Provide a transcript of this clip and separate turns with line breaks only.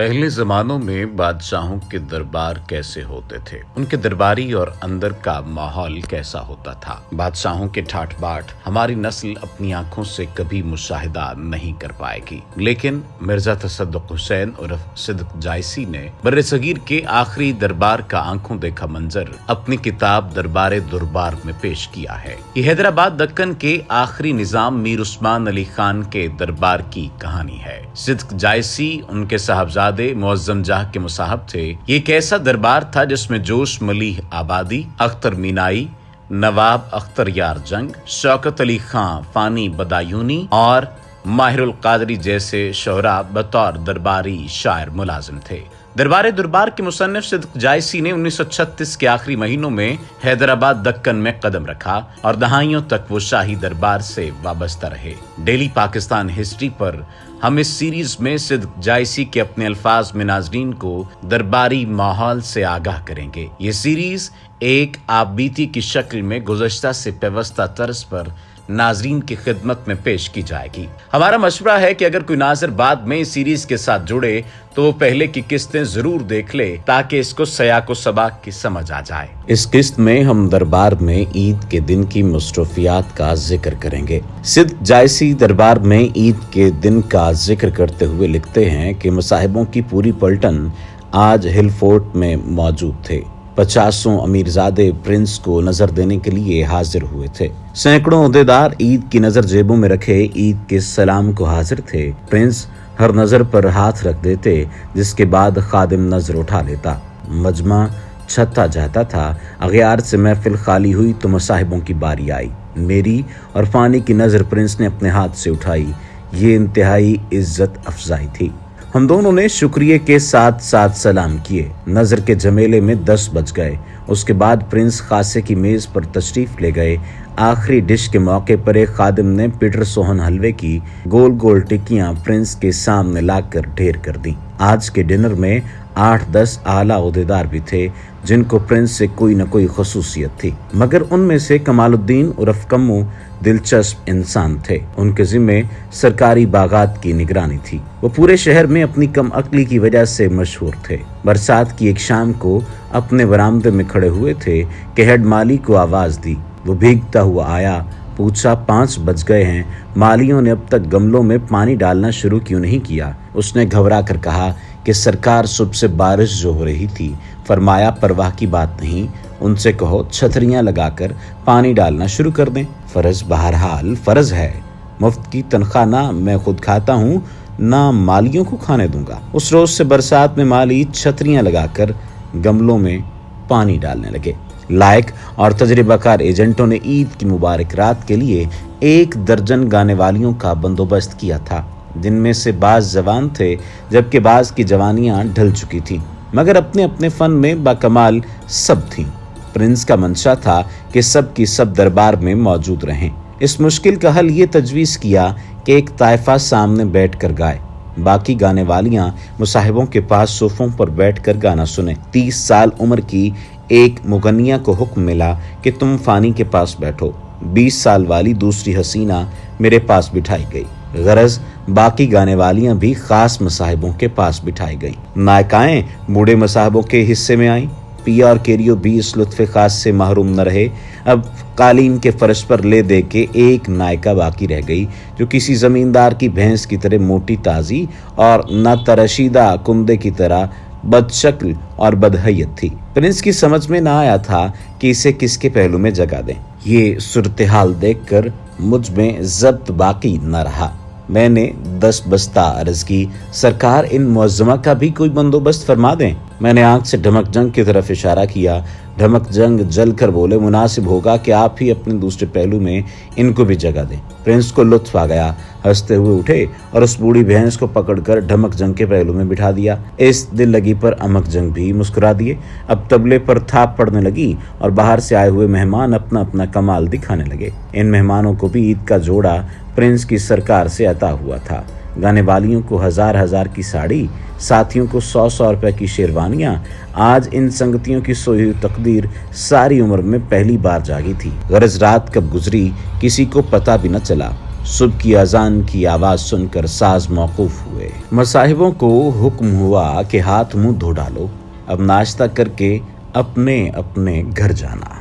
पहले जमानों में बादशाहों के दरबार कैसे होते थे, उनके दरबारी और अंदर का माहौल कैसा होता था। बादशाहों के ठाठ बाट हमारी नस्ल अपनी आंखों से कभी मुशाहिदा नहीं कर पाएगी, लेकिन मिर्जा तसद्दुक हुसैन उर्फ सिद्दीक जायसी ने बर्रे सगीर के आखिरी दरबार का आंखों देखा मंजर अपनी किताब दरबारे दुर्बार में पेश किया है। ये हैदराबाद दक्कन के आखिरी निजाम मीर उस्मान अली खान के दरबार की कहानी है। सिद्दीक जायसी उनके साहबजादे मुअज्जम जाह के मुसाहब थे। ये एक ऐसा दरबार था जिसमें जोश मलीह आबादी, अख्तर मीनाई, नवाब अख्तर यार जंग, शौकत अली खां फानी बदायूनी और माहिरुल कादरी जैसे शोहरा बतौर दरबारी शायर मुलाजिम थे। दरबारे दुर्बार के मुसन्निफ सिद्दीक जायसी ने 1936 के आखिरी महीनों में हैदराबाद दक्कन में कदम रखा और दहाइयों तक वो शाही दरबार से वाबस्ता रहे। डेली पाकिस्तान हिस्ट्री पर हम इस सीरीज में सिद्दीक जायसी के अपने अल्फाज में नाजरीन को दरबारी माहौल से आगाह करेंगे। ये सीरीज एक आपबीती की शक्ल में गुज़श्ता से पेवस्ता तर्ज पर नाजरीन की खिदमत में पेश की जाएगी। हमारा मशवरा है कि अगर कोई नाज़र बाद में इस सीरीज के साथ जुड़े तो वो पहले की किस्तें जरूर देख ले ताकि इसको सयाको सबाक की समझ आ जाए। इस किस्त में हम दरबार में ईद के दिन की मसरूफियात का जिक्र करेंगे। सिद्दीक जायसी दरबार में ईद के दिन का जिक्र करते हुए लिखते हैं कि मुसाहिबों की पूरी पलटन आज हिल फोर्ट में मौजूद थे। 50 अमीरजादे प्रिंस को नजर देने के लिए हाजिर हुए थे। सैकड़ों ओहदेदार ईद की नजर जेबों में रखे ईद के सलाम को हाजिर थे। प्रिंस हर नजर पर हाथ रख देते, जिसके बाद खादिम नजर उठा लेता। मजमा छता जाता था। अगयार से महफिल खाली हुई तो मुसाहिबों की बारी आई। मेरी और फानी की नजर प्रिंस ने अपने हाथ से उठाई। ये इंतहाई इज्जत अफजाई थी। हम दोनों ने शुक्रिया के साथ साथ सलाम किए। नजर के जमेले में 10 बज गए। उसके बाद प्रिंस खासे की मेज पर तशरीफ ले गए। आखिरी डिश के मौके पर एक खादिम ने पीटर सोहन हलवे की गोल गोल टिक्कियां प्रिंस के सामने लाकर ढेर कर दी। आज के डिनर में 8-10 आला ओहदेदार भी थे जिनको प्रिंस से कोई न कोई खसूसियत थी, मगर उनमें से कमालुद्दीन उर्फ कम्मू दिलचस्प इंसान थे। उनके जिम्मे सरकारी बागात की निगरानी थी। वो पूरे शहर में अपनी कम अक्ली की वजह से मशहूर थे। बरसात की एक शाम को अपने बरामदे में खड़े हुए थे कि हेड माली को आवाज दी। वो भीगता हुआ आया, पूछा 5 बज गए हैं, मालियों ने अब तक गमलों में पानी डालना शुरू क्यों नहीं किया। उसने घबरा कर कहा कि सरकार सुबह से बारिश जो हो रही थी। फरमाया परवाह की बात नहीं, उनसे कहो छतरियां लगाकर पानी डालना शुरू कर दें। फर्ज बहरहाल फर्ज है। मुफ्त की तनख्वाह ना मैं खुद खाता हूँ ना मालियों को खाने दूंगा। उस रोज से बरसात में माली छतरियां लगाकर गमलों में पानी डालने लगे। लायक और तजर्बाकार एजेंटों ने ईद की मुबारक रात के लिए 1 दर्जन गाने वालियों का बंदोबस्त किया था। जिनमें से बाज जवान थे जबकि बाज की जवानियां ढल चुकी थीं, मगर अपने अपने फन में बाकमाल सब थीं। प्रिंस का मंशा था कि सब की सब दरबार में मौजूद रहें। इस मुश्किल का हल ये तजवीज़ किया कि एक ताइफा सामने बैठकर गाए, बाकी गाने वालियां मुसाहिबों के पास सोफों पर बैठकर गाना सुने। 30 साल उम्र की एक मुगनिया को हुक्म मिला कि तुम फानी के पास बैठो। 20 साल वाली दूसरी हसीना मेरे पास बिठाई गई। गरज बाकी गाने वालियां भी खास मसाहिबों के पास बिठाई गई। नायकाएं बूढ़े मसाहिबों के हिस्से में आईं। पिया और केरियो भी इस लुत्फ़े खास से महरूम न रहे। अब कालीन के फर्श पर ले दे के एक नायका बाकी रह गई जो किसी जमींदार की भैंस की तरह मोटी ताजी और न तरशीदा कुंदे की तरह बदशक्ल और बदहैयत थी। प्रिंस की समझ में ना आया था कि इसे किसके पहलू में जगह दें। ये सूरत हाल देखकर मुझ में जब्त बाकी न रहा। मैंने 10 बस्ता अर्ज की, सरकार इन मुअज्जमा का भी कोई बंदोबस्त फरमा दें। मैंने आंख से ढमक जंग की तरफ इशारा किया। ढमक जंग जल कर बोले, मुनासिब होगा कि आप ही अपने दूसरे पहलू में इनको भी जगह दें। प्रिंस को लुत्फ आ गया। हंसते हुए उठे और उस बूढ़ी भैंस को पकड़कर ढमक जंग के पहलू में बिठा दिया। इस दिल लगी पर अमक जंग भी मुस्कुरा दिए। अब तबले पर थाप पड़ने लगी और बाहर से आए हुए मेहमान अपना अपना कमाल दिखाने लगे। इन मेहमानों को भी ईद का जोड़ा प्रिंस की सरकार से अता हुआ था। गाने वालियों को 1000 की साड़ी, साथियों को 100 रुपए की शेरवानियां। आज इन संगतियों की सोई हुई तकदीर सारी उम्र में पहली बार जागी थी। गरज रात कब गुजरी किसी को पता भी न चला। صبح کی اذان کی آواز سن کر ساز موقوف ہوئے۔ مصاحبوں کو حکم ہوا کہ ہاتھ منہ دھو ڈالو، اب ناشتہ کر کے اپنے اپنے گھر جانا۔